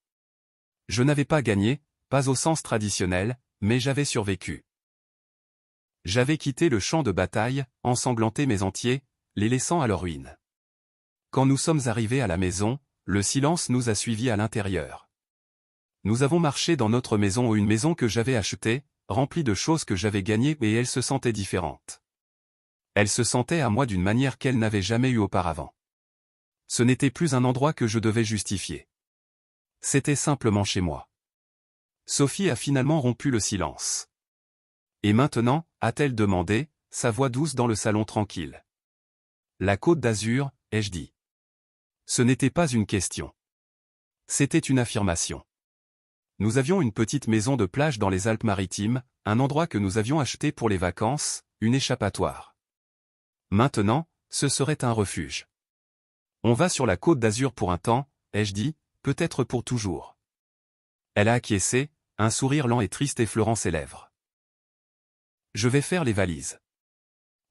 Je n'avais pas gagné, pas au sens traditionnel, mais j'avais survécu. J'avais quitté le champ de bataille, ensanglanté mes entiers, les laissant à leur ruine. Quand nous sommes arrivés à la maison, le silence nous a suivis à l'intérieur. Nous avons marché dans notre maison ou une maison que j'avais achetée, remplie de choses que j'avais gagnées et elle se sentait différente. Elle se sentait à moi d'une manière qu'elle n'avait jamais eue auparavant. Ce n'était plus un endroit que je devais justifier. C'était simplement chez moi. Sophie a finalement rompu le silence. Et maintenant, a-t-elle demandé, sa voix douce dans le salon tranquille. La Côte d'Azur, ai-je dit. Ce n'était pas une question. C'était une affirmation. Nous avions une petite maison de plage dans les Alpes-Maritimes, un endroit que nous avions acheté pour les vacances, une échappatoire. Maintenant, ce serait un refuge. On va sur la Côte d'Azur pour un temps, ai-je dit, peut-être pour toujours. Elle a acquiescé, un sourire lent et triste effleurant ses lèvres. Je vais faire les valises.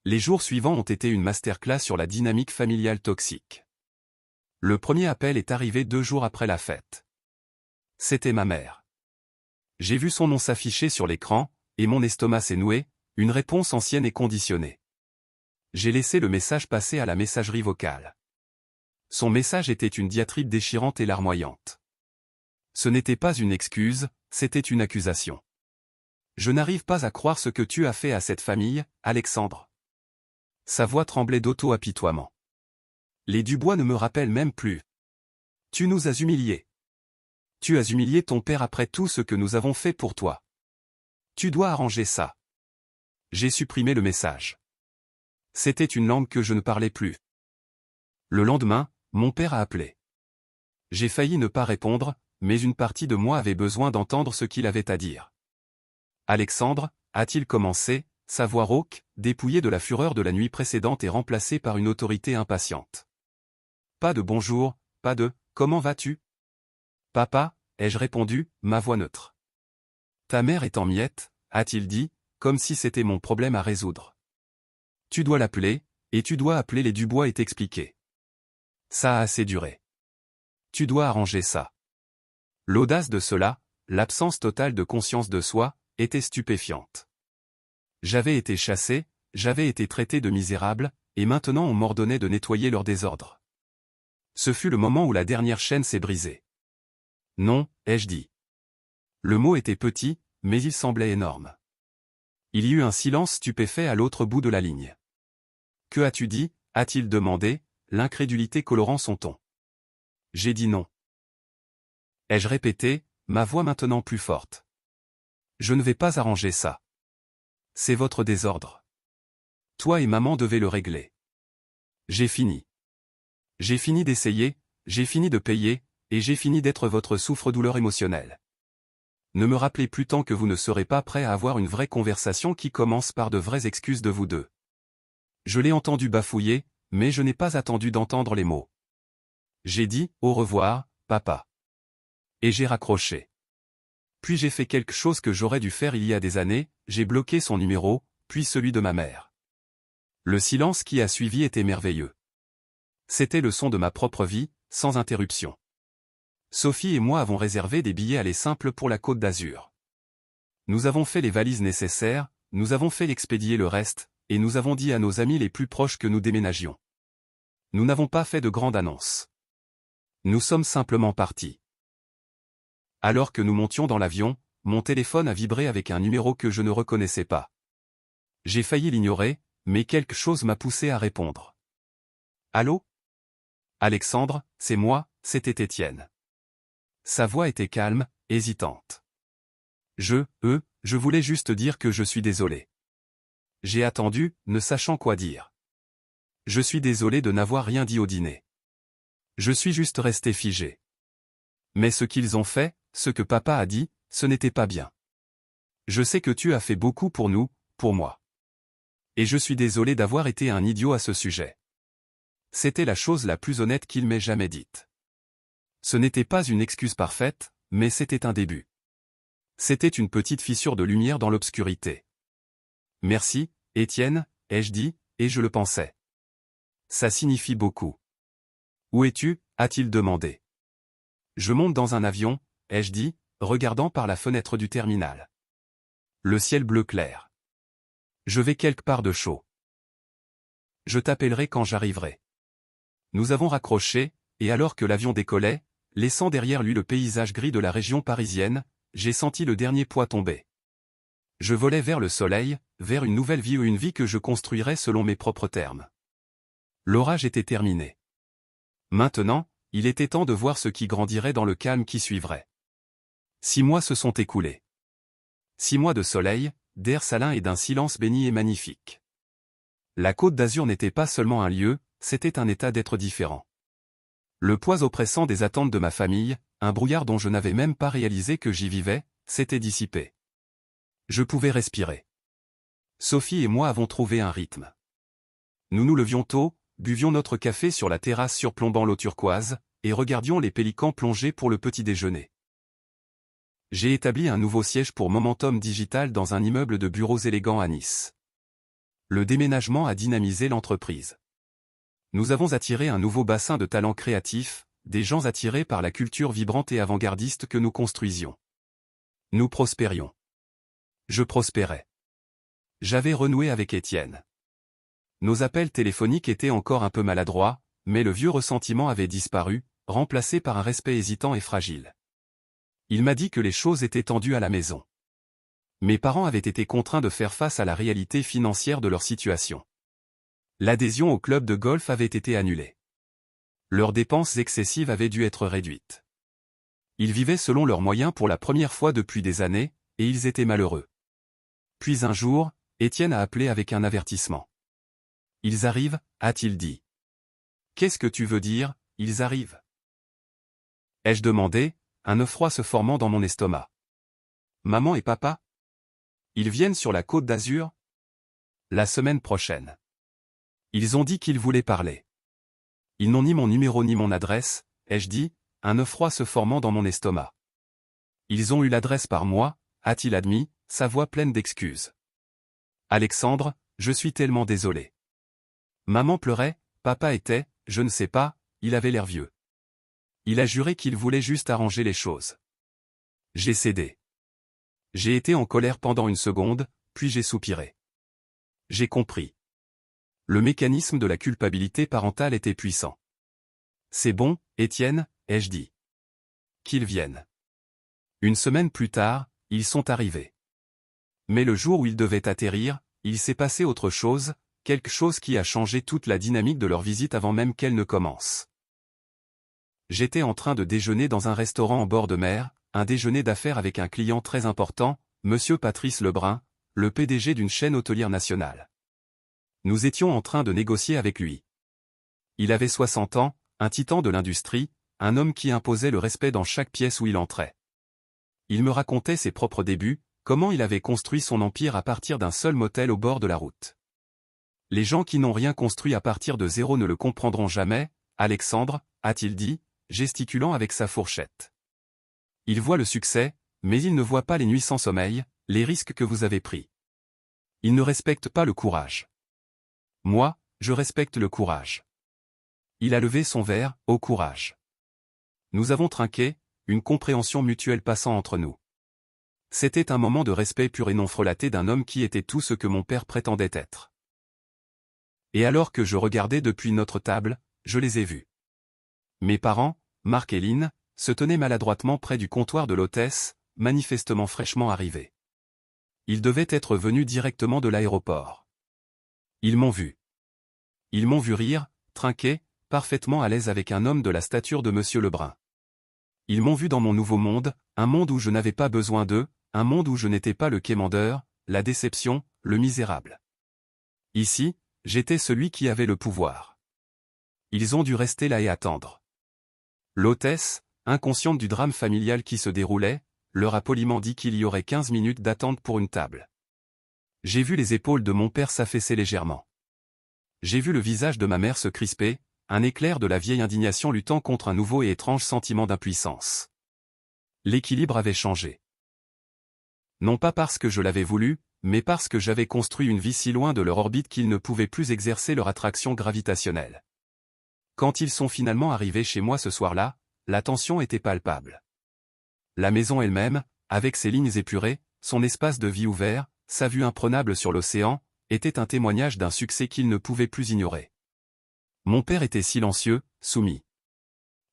Les jours suivants ont été une masterclass sur la dynamique familiale toxique. Le premier appel est arrivé 2 jours après la fête. C'était ma mère. J'ai vu son nom s'afficher sur l'écran, et mon estomac s'est noué, une réponse ancienne et conditionnée. J'ai laissé le message passer à la messagerie vocale. Son message était une diatribe déchirante et larmoyante. Ce n'était pas une excuse, c'était une accusation. Je n'arrive pas à croire ce que tu as fait à cette famille, Alexandre. Sa voix tremblait d'auto-apitoiement. Les Dubois ne me rappellent même plus. Tu nous as humiliés. Tu as humilié ton père après tout ce que nous avons fait pour toi. Tu dois arranger ça. J'ai supprimé le message. C'était une langue que je ne parlais plus. Le lendemain, mon père a appelé. J'ai failli ne pas répondre, mais une partie de moi avait besoin d'entendre ce qu'il avait à dire. Alexandre, a-t-il commencé, sa voix rauque, dépouillée de la fureur de la nuit précédente et remplacée par une autorité impatiente. Pas de bonjour, pas de « comment vas-tu » ? Papa, ai-je répondu, ma voix neutre. Ta mère est en miettes, a-t-il dit, comme si c'était mon problème à résoudre. Tu dois l'appeler, et tu dois appeler les Dubois et t'expliquer. Ça a assez duré. Tu dois arranger ça. L'audace de cela, l'absence totale de conscience de soi, était stupéfiante. J'avais été chassé, j'avais été traité de misérable, et maintenant on m'ordonnait de nettoyer leur désordre. Ce fut le moment où la dernière chaîne s'est brisée. Non, ai-je dit. Le mot était petit, mais il semblait énorme. Il y eut un silence stupéfait à l'autre bout de la ligne. Que as-tu dit, a-t-il demandé, l'incrédulité colorant son ton. J'ai dit non. Ai-je répété, ma voix maintenant plus forte. Je ne vais pas arranger ça. C'est votre désordre. Toi et maman devez le régler. J'ai fini. J'ai fini d'essayer, j'ai fini de payer, et j'ai fini d'être votre souffre-douleur émotionnelle. Ne me rappelez plus tant que vous ne serez pas prêt à avoir une vraie conversation qui commence par de vraies excuses de vous deux. Je l'ai entendu bafouiller, mais je n'ai pas attendu d'entendre les mots. J'ai dit « au revoir, papa ». Et j'ai raccroché. Puis j'ai fait quelque chose que j'aurais dû faire il y a des années, j'ai bloqué son numéro, puis celui de ma mère. Le silence qui a suivi était merveilleux. C'était le son de ma propre vie, sans interruption. Sophie et moi avons réservé des billets aller simples pour la Côte d'Azur. Nous avons fait les valises nécessaires, nous avons fait expédier le reste, et nous avons dit à nos amis les plus proches que nous déménagions. Nous n'avons pas fait de grande annonce. Nous sommes simplement partis. Alors que nous montions dans l'avion, mon téléphone a vibré avec un numéro que je ne reconnaissais pas. J'ai failli l'ignorer, mais quelque chose m'a poussé à répondre. Allô ? Alexandre, c'est moi, c'était Étienne. Sa voix était calme, hésitante. Je voulais juste dire que je suis désolé. J'ai attendu, ne sachant quoi dire. Je suis désolé de n'avoir rien dit au dîner. Je suis juste resté figé. Mais ce qu'ils ont fait, ce que papa a dit, ce n'était pas bien. Je sais que tu as fait beaucoup pour nous, pour moi. Et je suis désolé d'avoir été un idiot à ce sujet. C'était la chose la plus honnête qu'il m'ait jamais dite. Ce n'était pas une excuse parfaite, mais c'était un début. C'était une petite fissure de lumière dans l'obscurité. Merci, Étienne, ai-je dit, et je le pensais. Ça signifie beaucoup. Où es-tu ? A-t-il demandé. Je monte dans un avion, ai-je dit, regardant par la fenêtre du terminal. Le ciel bleu clair. Je vais quelque part de chaud. Je t'appellerai quand j'arriverai. Nous avons raccroché, et alors que l'avion décollait, laissant derrière lui le paysage gris de la région parisienne, j'ai senti le dernier poids tomber. Je volais vers le soleil, vers une nouvelle vie ou une vie que je construirais selon mes propres termes. L'orage était terminé. Maintenant, il était temps de voir ce qui grandirait dans le calme qui suivrait. 6 mois se sont écoulés. 6 mois de soleil, d'air salin et d'un silence béni et magnifique. La Côte d'Azur n'était pas seulement un lieu, c'était un état d'être différent. Le poids oppressant des attentes de ma famille, un brouillard dont je n'avais même pas réalisé que j'y vivais, s'était dissipé. Je pouvais respirer. Sophie et moi avons trouvé un rythme. Nous nous levions tôt, buvions notre café sur la terrasse surplombant l'eau turquoise, et regardions les pélicans plonger pour le petit déjeuner. J'ai établi un nouveau siège pour Momentum Digital dans un immeuble de bureaux élégants à Nice. Le déménagement a dynamisé l'entreprise. Nous avons attiré un nouveau bassin de talents créatifs, des gens attirés par la culture vibrante et avant-gardiste que nous construisions. Nous prospérions. Je prospérais. J'avais renoué avec Étienne. Nos appels téléphoniques étaient encore un peu maladroits, mais le vieux ressentiment avait disparu, remplacé par un respect hésitant et fragile. Il m'a dit que les choses étaient tendues à la maison. Mes parents avaient été contraints de faire face à la réalité financière de leur situation. L'adhésion au club de golf avait été annulée. Leurs dépenses excessives avaient dû être réduites. Ils vivaient selon leurs moyens pour la première fois depuis des années, et ils étaient malheureux. Puis un jour, Étienne a appelé avec un avertissement. « Ils arrivent » a-t-il dit. « Qu'est-ce que tu veux dire, ils arrivent » ai-je demandé, un œuf froid se formant dans mon estomac. « Maman et papa ? Ils viennent sur la Côte d'Azur ? La semaine prochaine. Ils ont dit qu'ils voulaient parler. Ils n'ont ni mon numéro ni mon adresse, ai-je dit, un œuf froid se formant dans mon estomac. Ils ont eu l'adresse par moi, a-t-il admis, sa voix pleine d'excuses. Alexandre, je suis tellement désolé. Maman pleurait, papa était, je ne sais pas, il avait l'air vieux. Il a juré qu'il voulait juste arranger les choses. J'ai cédé. J'ai été en colère pendant une seconde, puis j'ai soupiré. J'ai compris. Le mécanisme de la culpabilité parentale était puissant. C'est bon, Étienne, ai-je dit. Qu'ils viennent. Une semaine plus tard, ils sont arrivés. Mais le jour où ils devaient atterrir, il s'est passé autre chose, quelque chose qui a changé toute la dynamique de leur visite avant même qu'elle ne commence. J'étais en train de déjeuner dans un restaurant en bord de mer, un déjeuner d'affaires avec un client très important, Monsieur Patrice Lebrun, le PDG d'une chaîne hôtelière nationale. Nous étions en train de négocier avec lui. Il avait 60 ans, un titan de l'industrie, un homme qui imposait le respect dans chaque pièce où il entrait. Il me racontait ses propres débuts, comment il avait construit son empire à partir d'un seul motel au bord de la route. Les gens qui n'ont rien construit à partir de zéro ne le comprendront jamais, Alexandre, a-t-il dit, gesticulant avec sa fourchette. Il voit le succès, mais il ne voit pas les nuits sans sommeil, les risques que vous avez pris. Il ne respecte pas le courage. Moi, je respecte le courage. Il a levé son verre, au courage. Nous avons trinqué, une compréhension mutuelle passant entre nous. C'était un moment de respect pur et non frelaté d'un homme qui était tout ce que mon père prétendait être. Et alors que je regardais depuis notre table, je les ai vus. Mes parents, Marc et Lynn, se tenaient maladroitement près du comptoir de l'hôtesse, manifestement fraîchement arrivés. Ils devaient être venus directement de l'aéroport. Ils m'ont vu. Ils m'ont vu rire, trinquer, parfaitement à l'aise avec un homme de la stature de Monsieur Lebrun. Ils m'ont vu dans mon nouveau monde, un monde où je n'avais pas besoin d'eux, un monde où je n'étais pas le quémandeur, la déception, le misérable. Ici, j'étais celui qui avait le pouvoir. Ils ont dû rester là et attendre. L'hôtesse, inconsciente du drame familial qui se déroulait, leur a poliment dit qu'il y aurait 15 minutes d'attente pour une table. J'ai vu les épaules de mon père s'affaisser légèrement. J'ai vu le visage de ma mère se crisper, un éclair de la vieille indignation luttant contre un nouveau et étrange sentiment d'impuissance. L'équilibre avait changé. Non pas parce que je l'avais voulu, mais parce que j'avais construit une vie si loin de leur orbite qu'ils ne pouvaient plus exercer leur attraction gravitationnelle. Quand ils sont finalement arrivés chez moi ce soir-là, la tension était palpable. La maison elle-même, avec ses lignes épurées, son espace de vie ouvert, sa vue imprenable sur l'océan, était un témoignage d'un succès qu'ils ne pouvaient plus ignorer. Mon père était silencieux, soumis.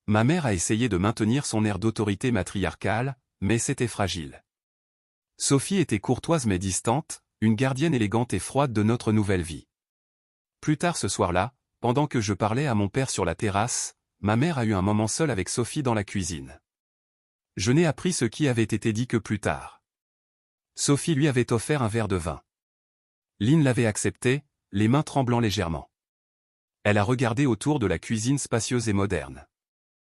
Ma mère a essayé de maintenir son air d'autorité matriarcale, mais c'était fragile. Sophie était courtoise mais distante, une gardienne élégante et froide de notre nouvelle vie. Plus tard ce soir-là, pendant que je parlais à mon père sur la terrasse, ma mère a eu un moment seul avec Sophie dans la cuisine. Je n'ai appris ce qui avait été dit que plus tard. Sophie lui avait offert un verre de vin. Lynn l'avait accepté, les mains tremblant légèrement. Elle a regardé autour de la cuisine spacieuse et moderne.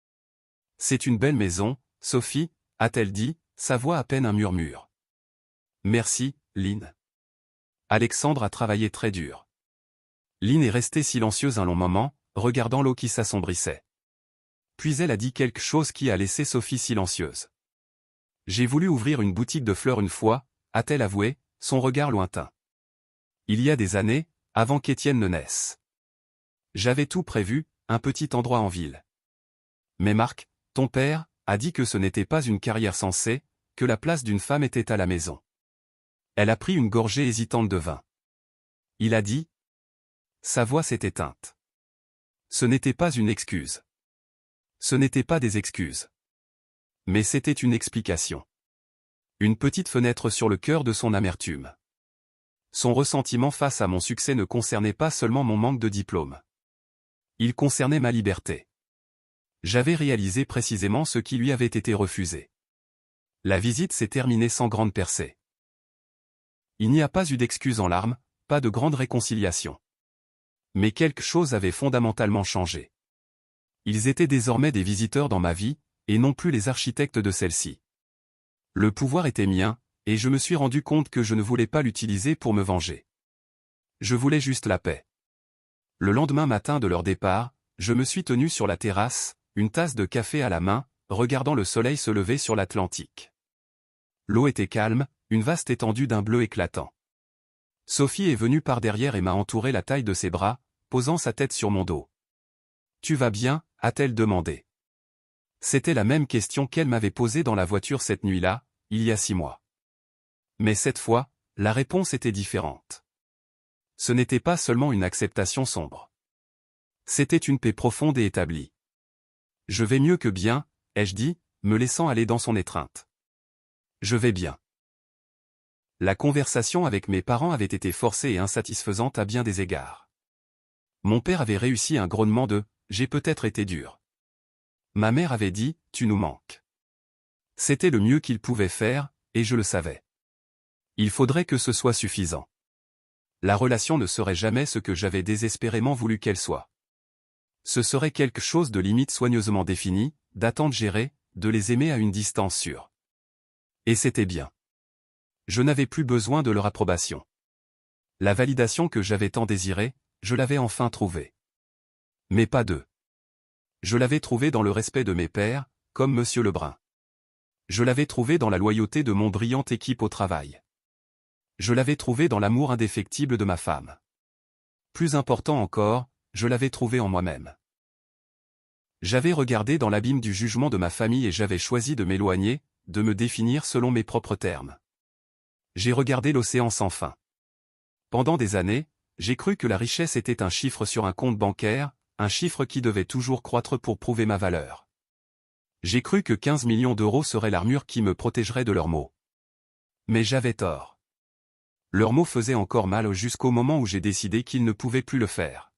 « C'est une belle maison, Sophie » a-t-elle dit, sa voix à peine un murmure. « Merci, Lynn. » Alexandre a travaillé très dur. Lynn est restée silencieuse un long moment, regardant l'eau qui s'assombrissait. Puis elle a dit quelque chose qui a laissé Sophie silencieuse. « J'ai voulu ouvrir une boutique de fleurs une fois » a-t-elle avoué, son regard lointain. Il y a des années, avant qu'Étienne ne naisse. J'avais tout prévu, un petit endroit en ville. Mais Marc, ton père, a dit que ce n'était pas une carrière censée, que la place d'une femme était à la maison. Elle a pris une gorgée hésitante de vin. Il a dit : Sa voix s'est éteinte. Ce n'était pas une excuse. Ce n'était pas des excuses. Mais c'était une explication. Une petite fenêtre sur le cœur de son amertume. Son ressentiment face à mon succès ne concernait pas seulement mon manque de diplôme. Il concernait ma liberté. J'avais réalisé précisément ce qui lui avait été refusé. La visite s'est terminée sans grande percée. Il n'y a pas eu d'excuses en larmes, pas de grande réconciliation. Mais quelque chose avait fondamentalement changé. Ils étaient désormais des visiteurs dans ma vie, et non plus les architectes de celle-ci. Le pouvoir était mien, et je me suis rendu compte que je ne voulais pas l'utiliser pour me venger. Je voulais juste la paix. Le lendemain matin de leur départ, je me suis tenu sur la terrasse, une tasse de café à la main, regardant le soleil se lever sur l'Atlantique. L'eau était calme, une vaste étendue d'un bleu éclatant. Sophie est venue par derrière et m'a entouré la taille de ses bras, posant sa tête sur mon dos. « Tu vas bien ?» a-t-elle demandé. C'était la même question qu'elle m'avait posée dans la voiture cette nuit-là, il y a 6 mois. Mais cette fois, la réponse était différente. Ce n'était pas seulement une acceptation sombre. C'était une paix profonde et établie. « Je vais mieux que bien », ai-je dit, me laissant aller dans son étreinte. « Je vais bien. » La conversation avec mes parents avait été forcée et insatisfaisante à bien des égards. Mon père avait réussi un grognement de « j'ai peut-être été dur ». Ma mère avait dit « tu nous manques ». C'était le mieux qu'il pouvait faire, et je le savais. Il faudrait que ce soit suffisant. La relation ne serait jamais ce que j'avais désespérément voulu qu'elle soit. Ce serait quelque chose de limite soigneusement défini, d'attente gérée, de les aimer à une distance sûre. Et c'était bien. Je n'avais plus besoin de leur approbation. La validation que j'avais tant désirée, je l'avais enfin trouvée. Mais pas d'eux. Je l'avais trouvée dans le respect de mes pairs, comme Monsieur Lebrun. Je l'avais trouvée dans la loyauté de mon brillante équipe au travail. Je l'avais trouvée dans l'amour indéfectible de ma femme. Plus important encore, je l'avais trouvée en moi-même. J'avais regardé dans l'abîme du jugement de ma famille et j'avais choisi de m'éloigner, de me définir selon mes propres termes. J'ai regardé l'océan sans fin. Pendant des années, j'ai cru que la richesse était un chiffre sur un compte bancaire, un chiffre qui devait toujours croître pour prouver ma valeur. J'ai cru que 15 millions d'euros serait l'armure qui me protégerait de leurs maux. Mais j'avais tort. Leurs mots faisaient encore mal jusqu'au moment où j'ai décidé qu'ils ne pouvaient plus le faire.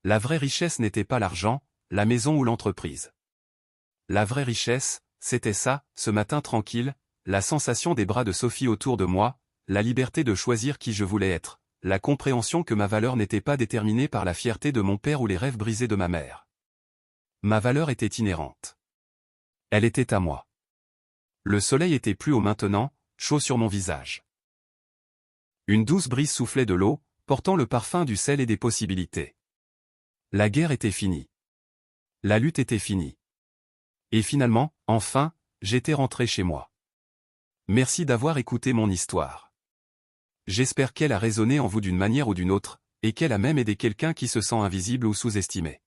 La vraie richesse n'était pas l'argent, la maison ou l'entreprise. La vraie richesse, c'était ça, ce matin tranquille, la sensation des bras de Sophie autour de moi, la liberté de choisir qui je voulais être, la compréhension que ma valeur n'était pas déterminée par la fierté de mon père ou les rêves brisés de ma mère. Ma valeur était inhérente. Elle était à moi. Le soleil était plus haut maintenant, chaud sur mon visage. Une douce brise soufflait de l'eau, portant le parfum du sel et des possibilités. La guerre était finie. La lutte était finie. Et finalement, enfin, j'étais rentré chez moi. Merci d'avoir écouté mon histoire. J'espère qu'elle a résonné en vous d'une manière ou d'une autre, et qu'elle a même aidé quelqu'un qui se sent invisible ou sous-estimé.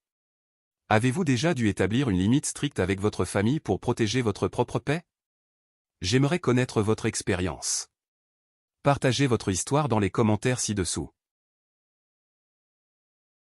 Avez-vous déjà dû établir une limite stricte avec votre famille pour protéger votre propre paix? J'aimerais connaître votre expérience. Partagez votre histoire dans les commentaires ci-dessous.